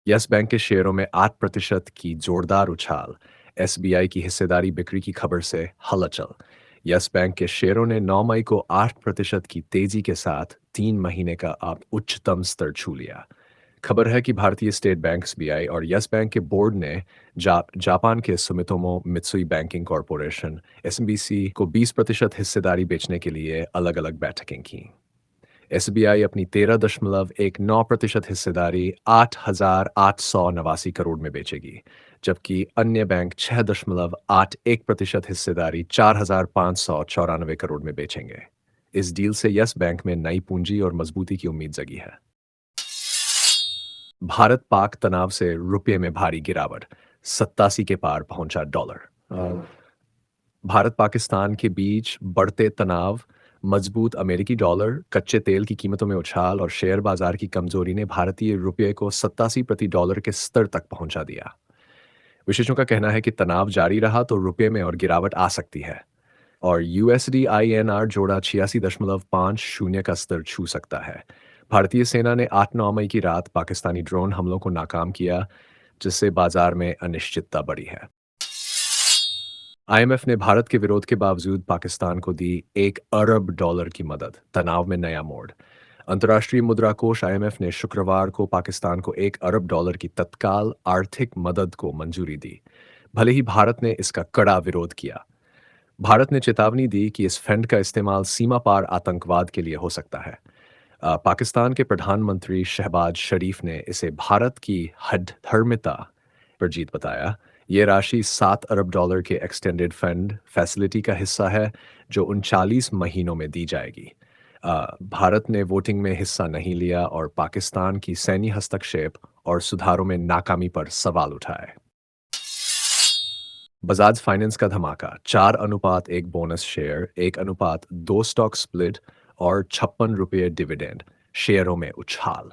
Yes bank के शेयरों में 8% की जोरदार उछाल। एसबीआई की हिस्सेदारी बिक्री की खबर से हलचल। यस बैंक के शेयरों ने 9 मई को 8% की तेजी के साथ 3 महीने का आप उच्चतम स्तर छू लिया। खबर है कि भारतीय स्टेट बैंक एसबीआई और यस बैंक के बोर्ड ने जापान के Sumitomo Mitsui banking corporation SMBC को 20% हिस्सेदारी बेचने के लिए अलग-अलग बैठकें की। एसबीआई अपनी 13.19% हिस्सेदारी 8,889 करोड़ में बेचेगी, जबकि अन्य बैंक 6.81% हिस्सेदारी 4,594 करोड़ में बेचेंगे। इस डील से यस बैंक में नई पूंजी और मजबूती की उम्मीद जगी है। भारत पाक तनाव से रुपये में भारी गिरावट, 87 के पार पहुंचा डॉलर। भारत पाकिस्तान के बीच बढ़ते तनाव, मजबूत अमेरिकी डॉलर, कच्चे तेल की कीमतों में उछाल और शेयर बाजार की कमजोरी ने भारतीय रुपये को 87 प्रति डॉलर के स्तर तक पहुंचा दिया। विशेषज्ञों का कहना है कि तनाव जारी रहा तो रुपये में और गिरावट आ सकती है और यूएसडी आईएनआर जोड़ा 86.50 का स्तर छू सकता है। भारतीय सेना ने 8-9 मई की रात पाकिस्तानी ड्रोन हमलों को नाकाम किया, जिससे बाजार में अनिश्चितता बढ़ी है। आईएमएफ ने भारत के विरोध के बावजूद पाकिस्तान को दी 1 अरब डॉलर की मदद, तनाव में नया मोड़। अंतर्राष्ट्रीय मुद्रा कोष आईएमएफ ने शुक्रवार को पाकिस्तान को 1 अरब डॉलर की तत्काल आर्थिक मदद को मंजूरी दी, भले ही भारत ने इसका कड़ा विरोध किया। भारत ने चेतावनी दी कि इस फंड का इस्तेमाल सीमा पार आतंकवाद के लिए हो सकता है। पाकिस्तान के प्रधानमंत्री शहबाज शरीफ ने इसे भारत की हठधर्मिता पर जीत बताया। ये राशि 7 अरब डॉलर के एक्सटेंडेड फंड फैसिलिटी का हिस्सा है, जो 39 महीनों में दी जाएगी। भारत ने वोटिंग में हिस्सा नहीं लिया और पाकिस्तान की सैन्य हस्तक्षेप और सुधारों में नाकामी पर सवाल उठाए। बजाज फाइनेंस का धमाका, 4:1 बोनस शेयर, 1:2 स्टॉक स्प्लिट और 56 रुपये डिविडेंड, शेयरों में उछाल।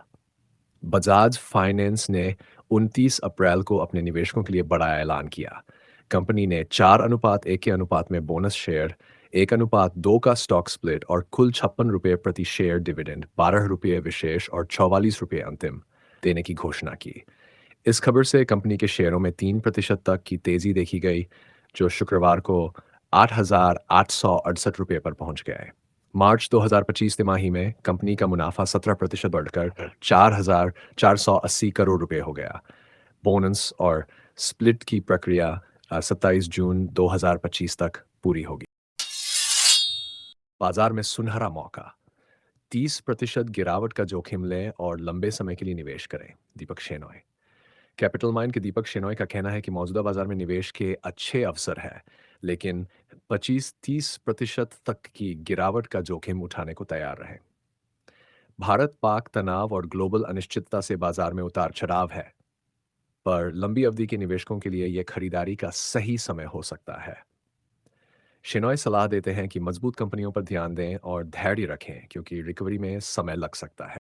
बजाज फाइनेंस ने 29 अप्रैल को अपने निवेशकों के लिए बड़ा ऐलान किया। कंपनी ने 4:1 के अनुपात में बोनस शेयर, 1:2 का स्टॉक स्प्लिट और कुल 56 रुपये प्रति शेयर डिविडेंड, 12 रुपये विशेष और 44 रुपये अंतिम देने की घोषणा की। इस खबर से कंपनी के शेयरों में 3% तक की तेजी देखी गई, जो शुक्रवार को 8,868 रुपये पर पहुंच गए। मार्च 2025 तिमाही में कंपनी का मुनाफा 17% बढ़कर 4,480 करोड़ रुपए हो गया। बोनस और स्प्लिट की प्रक्रिया 27 जून 2025 तक पूरी होगी। बाजार में सुनहरा मौका, 30% गिरावट का जोखिम लें और लंबे समय के लिए निवेश करें। दीपक शेनॉय। कैपिटल माइंड के दीपक शेनॉय का कहना है कि मौजूदा बाजार में निवेश के अच्छे अवसर हैं, लेकिन 25-30% तक की गिरावट का जोखिम उठाने को तैयार रहें। भारत पाक तनाव और ग्लोबल अनिश्चितता से बाजार में उतार चढ़ाव है, पर लंबी अवधि के निवेशकों के लिए यह खरीदारी का सही समय हो सकता है। शेनॉय सलाह देते हैं कि मजबूत कंपनियों पर ध्यान दें और धैर्य रखें, क्योंकि रिकवरी में समय लग सकता है।